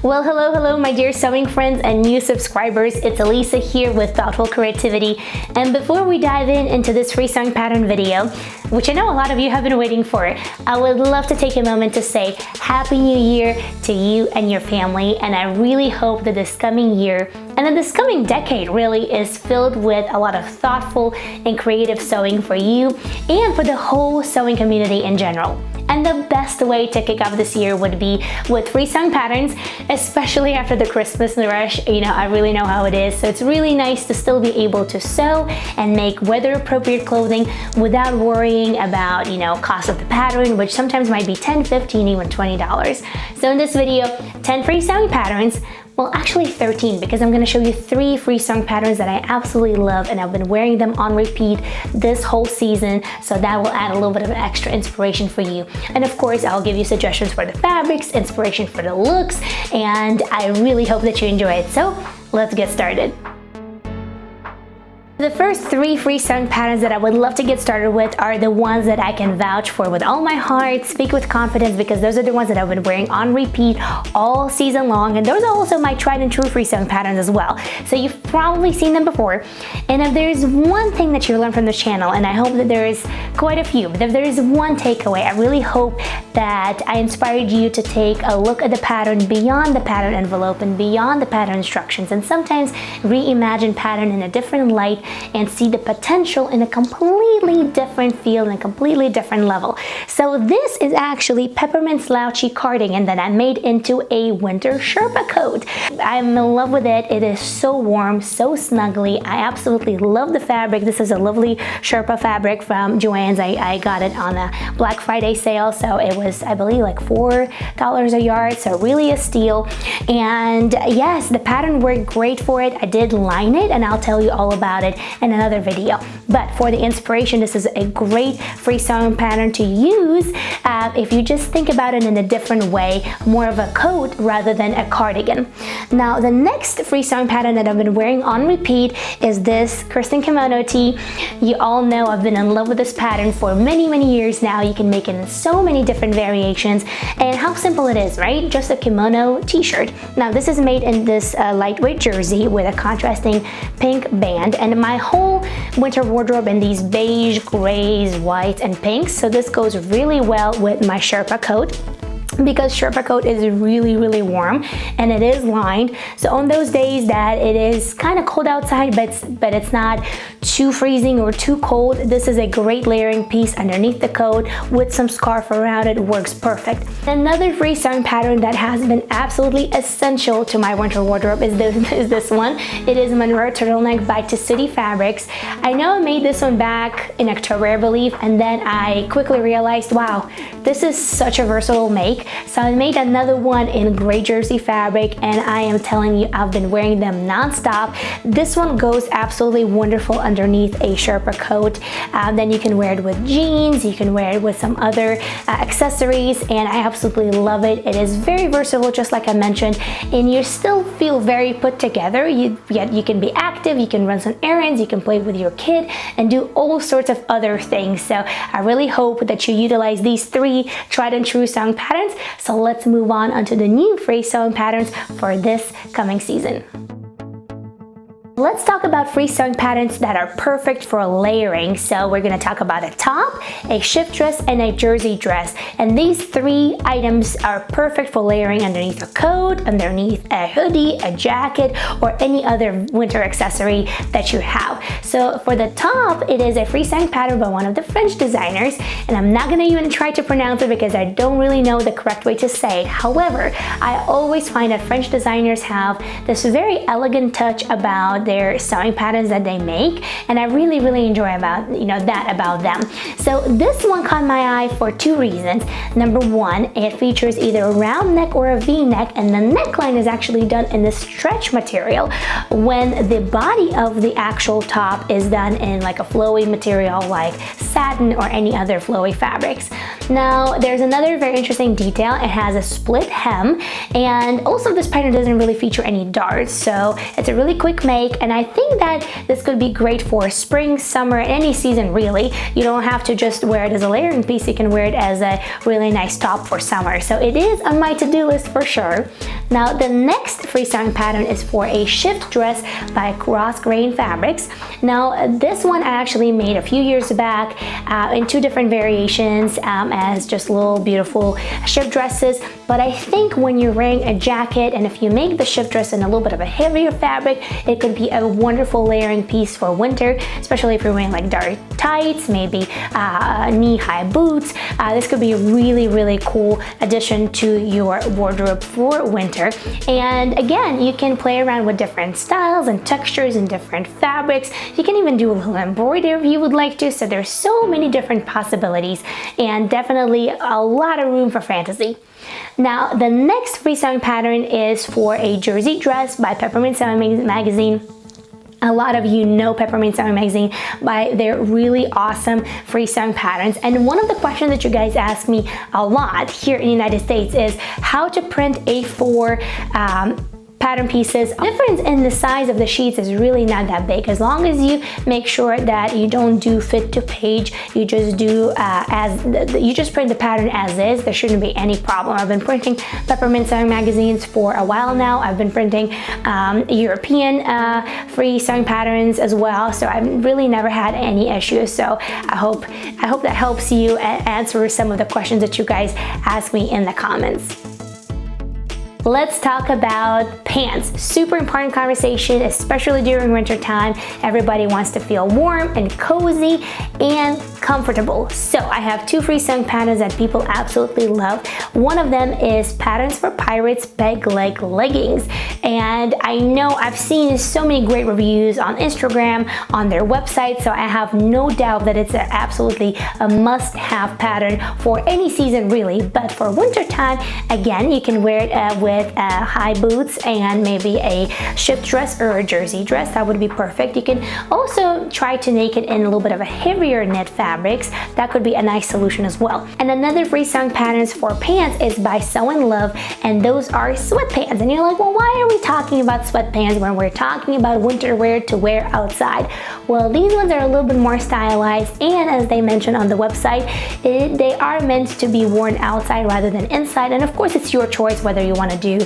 Well, hello my dear sewing friends and new subscribers. It's Elisa here with Thoughtful Creativity. And before we dive into this free sewing pattern video, which I know a lot of you have been waiting for, I would love to take a moment to say Happy New Year to you and your family. And I really hope that this coming year and then this coming decade really is filled with a lot of thoughtful and creative sewing for you and for the whole sewing community in general. And the best way to kick off this year would be with free sewing patterns, especially after the Christmas rush. You know, I really know how it is. So it's really nice to still be able to sew and make weather appropriate clothing without worrying about, cost of the pattern, which sometimes might be $10, $15, even $20. So in this video, 10 free sewing patterns. Well, actually 13, because I'm gonna show you 3 free sewing patterns that I absolutely love, and I've been wearing them on repeat this whole season, so that will add a little bit of an extra inspiration for you. And of course, I'll give you suggestions for the fabrics, inspiration for the looks, and I really hope that you enjoy it. So let's get started. The first 3 free sewing patterns that I would love to get started with are the ones that I can vouch for with all my heart, speak with confidence, because those are the ones that I've been wearing on repeat all season long, and those are also my tried and true free sewing patterns as well. So you've probably seen them before, and if there's one thing that you learn from this channel, and I hope that there is quite a few, but if there is one takeaway, I really hope that I inspired you to take a look at the pattern beyond the pattern envelope and beyond the pattern instructions, and sometimes reimagine pattern in a different light and see the potential in a completely different field and a completely different level. So this is actually Peppermint Slouchy Cardigan that I made into a winter Sherpa coat. I'm in love with it. It is so warm, so snuggly. I absolutely love the fabric. This is a lovely Sherpa fabric from Joann's. I got it on a Black Friday sale, so it was, I believe, like $4 a yard, so really a steal. And yes, the pattern worked great for it. I did line it, and I'll tell you all about it in another video. But for the inspiration, this is a great free sewing pattern to use if you just think about it in a different way, more of a coat rather than a cardigan. Now, the next free sewing pattern that I've been wearing on repeat is this Kirsten Kimono Tee. You all know I've been in love with this pattern for many years now. You can make it in so many different variations, and how simple it is, right? Just a kimono t-shirt. Now, this is made in this lightweight jersey with a contrasting pink band, and my whole winter wardrobe in these beige, grays, whites, and pinks. So this goes really well with my Sherpa coat, because Sherpa coat is really warm and it is lined. So on those days that it is kind of cold outside, but it's not too freezing or too cold, this is a great layering piece underneath the coat with some scarf around it. Works perfect. Another free sewing pattern that has been absolutely essential to my winter wardrobe is this one. It is Monroe Turtleneck by Hoodie Fabrics. I know I made this one back in October, I believe, and then I quickly realized, wow, this is such a versatile make. So I made another one in gray jersey fabric, and I am telling you, I've been wearing them non-stop. This one goes absolutely wonderful underneath a Sherpa coat. Then you can wear it with jeans, you can wear it with some other accessories, and I absolutely love it. It is very versatile, just like I mentioned, and you still feel very put together. Yet you can be active, you can run some errands, you can play with your kid, and do all sorts of other things. So I really hope that you utilize these 3 tried and true sewing patterns. So let's move on onto the new free sewing patterns for this coming season. Let's talk about free sewing patterns that are perfect for layering. So we're going to talk about a top, a shift dress, and a jersey dress. And these 3 items are perfect for layering underneath a coat, underneath a hoodie, a jacket, or any other winter accessory that you have. So for the top, it is a free sewing pattern by one of the French designers, and I'm not going to even try to pronounce it because I don't really know the correct way to say it. However, I always find that French designers have this very elegant touch about their sewing patterns that they make, and I really enjoy about them. So this one caught my eye for 2 reasons. Number 1, it features either a round neck or a V-neck, and the neckline is actually done in the stretch material, when the body of the actual top is done in like a flowy material like satin or any other flowy fabrics. Now, there's another very interesting detail. It has a split hem, and also this pattern doesn't really feature any darts, so it's a really quick make, and I think that this could be great for spring, summer, any season really. You don't have to just wear it as a layering piece, you can wear it as a really nice top for summer. So it is on my to-do list for sure. Now, the next freestyle pattern is for a shift dress by Cross Grain Fabrics. Now, this one I actually made a few years back in two different variations as just little beautiful shift dresses. But I think when you're wearing a jacket, and if you make the shift dress in a little bit of a heavier fabric, it could be a wonderful layering piece for winter, especially if you're wearing like dark tights, maybe knee-high boots. This could be a really, really cool addition to your wardrobe for winter. And again, you can play around with different styles and textures and different fabrics. You can even do a little embroidery if you would like to. So there's so many different possibilities, and definitely a lot of room for fantasy. Now, the next freestyle pattern is for a jersey dress by Peppermint Sewing Magazine. A lot of you know Peppermint Sewing Magazine by their really awesome freestyle patterns. And one of the questions that you guys ask me a lot here in the United States is how to print A4 pattern pieces. The difference in the size of the sheets is really not that big. As long as you make sure that you don't do fit to page, you just do you just print the pattern as is, there shouldn't be any problem. I've been printing Peppermint Sewing Magazines for a while now. I've been printing European free sewing patterns as well, so I've really never had any issues. So I hope that helps you answer some of the questions that you guys ask me in the comments. Let's talk about pants. Super important conversation, especially during winter time. Everybody wants to feel warm and cozy and comfortable. So I have two free sewing patterns that people absolutely love. One of them is Patterns for Pirates Peg Leg Leggings. And I know I've seen so many great reviews on Instagram, on their website, so I have no doubt that it's absolutely a must-have pattern for any season really. But for winter time, again, you can wear it with high boots and maybe a shift dress or a jersey dress. That would be perfect. You can also try to make it in a little bit of a heavier knit fabrics. That could be a nice solution as well. And another free sewing patterns for pants is by Sew and Love, and those are sweatpants. And you're like, well, why are we talking about sweatpants when we're talking about winter wear to wear outside? Well, these ones are a little bit more stylized, and as they mentioned on the website, they are meant to be worn outside rather than inside. And of course, it's your choice whether you want to do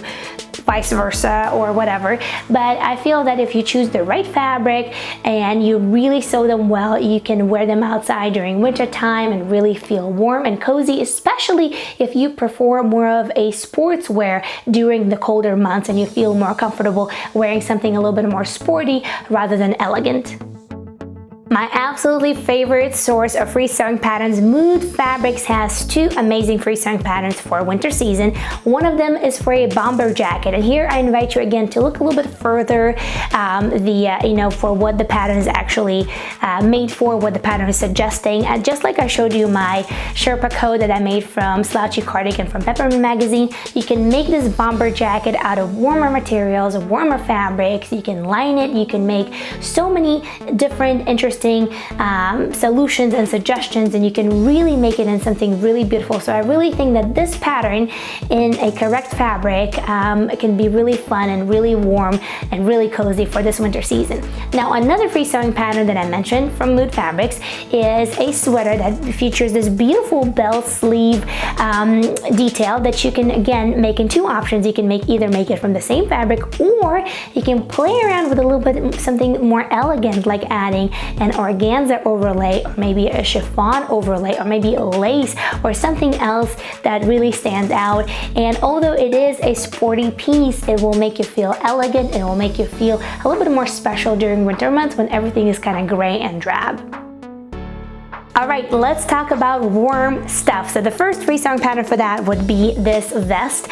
vice versa or whatever, but I feel that if you choose the right fabric and you really sew them well, you can wear them outside during winter time and really feel warm and cozy, especially if you prefer more of a sportswear during the colder months and you feel more comfortable wearing something a little bit more sporty rather than elegant. My absolutely favorite source of free sewing patterns, Mood Fabrics, has two amazing free sewing patterns for winter season. One of them is for a bomber jacket, and here I invite you again to look a little bit further for what the pattern is actually made for, what the pattern is suggesting. And just like I showed you my Sherpa coat that I made from Slouchy Cardi from Peppermint Magazine, you can make this bomber jacket out of warmer materials, warmer fabrics. You can line it, you can make so many different interesting solutions and suggestions, and you can really make it in something really beautiful. So I really think that this pattern in a correct fabric can be really fun and really warm and really cozy for this winter season. Now, another free sewing pattern that I mentioned from Mood Fabrics is a sweater that features this beautiful bell sleeve detail that you can again make in two options. You can either make it from the same fabric, or you can play around with a little bit something more elegant, like adding an organza overlay, or maybe a chiffon overlay, or maybe a lace or something else that really stands out. And although it is a sporty piece, it will make you feel elegant, it will make you feel a little bit more special during winter months when everything is kind of gray and drab. All right, let's talk about warm stuff. So the first free sewing pattern for that would be this vest.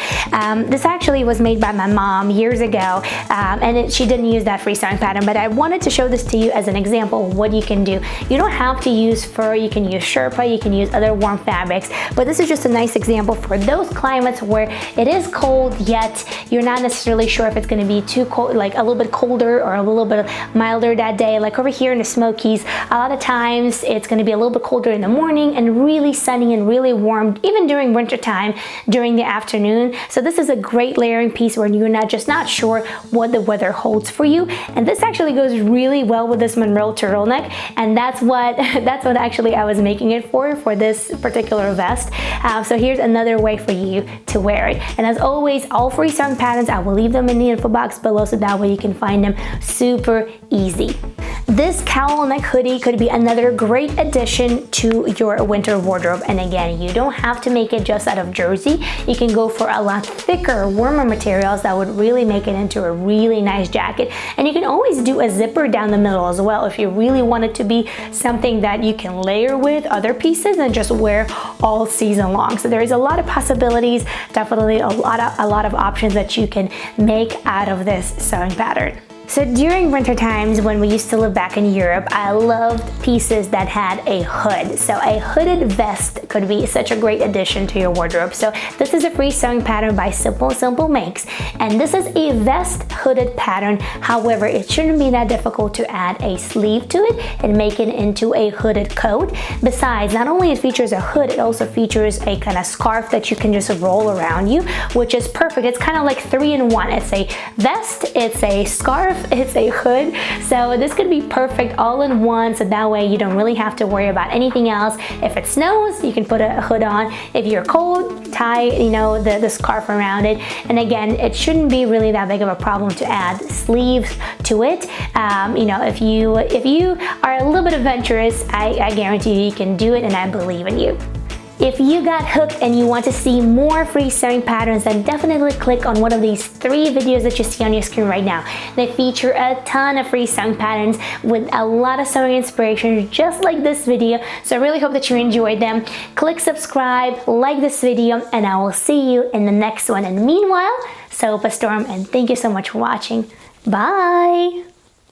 This actually was made by my mom years ago, and she didn't use that free sewing pattern, but I wanted to show this to you as an example of what you can do. You don't have to use fur, you can use Sherpa, you can use other warm fabrics, but this is just a nice example for those climates where it is cold, yet you're not necessarily sure if it's gonna be too cold, like a little bit colder or a little bit milder that day. Like over here in the Smokies, a lot of times it's gonna be a little bit colder in the morning and really sunny and really warm even during winter time during the afternoon. So this is a great layering piece where you're not sure what the weather holds for you. And this actually goes really well with this Monroe turtleneck, and that's what actually I was making it for this particular vest. So here's another way for you to wear it. And as always, all free sewing patterns, I will leave them in the info box below so that way you can find them super easy. This cowl neck hoodie could be another great addition to your winter wardrobe. And again, you don't have to make it just out of jersey. You can go for a lot thicker, warmer materials that would really make it into a really nice jacket. And you can always do a zipper down the middle as well if you really want it to be something that you can layer with other pieces and just wear all season long. So there is a lot of possibilities, definitely a lot of options that you can make out of this sewing pattern. So during winter times when we used to live back in Europe, I loved pieces that had a hood. So a hooded vest could be such a great addition to your wardrobe. So this is a free sewing pattern by Simple Makes, and this is a vest hooded pattern. However, it shouldn't be that difficult to add a sleeve to it and make it into a hooded coat. Besides, not only it features a hood, it also features a kind of scarf that you can just roll around you, which is perfect. It's kind of like 3-in-1. It's a vest, it's a scarf, it's a hood. So this could be perfect all in one, so that way you don't really have to worry about anything else. If it snows, you can put a hood on. If you're cold, tie the scarf around it. And again, it shouldn't be really that big of a problem to add sleeves to it. If you are a little bit adventurous, I guarantee you can do it, and I believe in you. If you got hooked and you want to see more free sewing patterns, then definitely click on one of these 3 videos that you see on your screen right now. They feature a ton of free sewing patterns with a lot of sewing inspiration, just like this video. So I really hope that you enjoyed them. Click subscribe, like this video, and I will see you in the next one. And meanwhile, sew up a storm, and thank you so much for watching. Bye!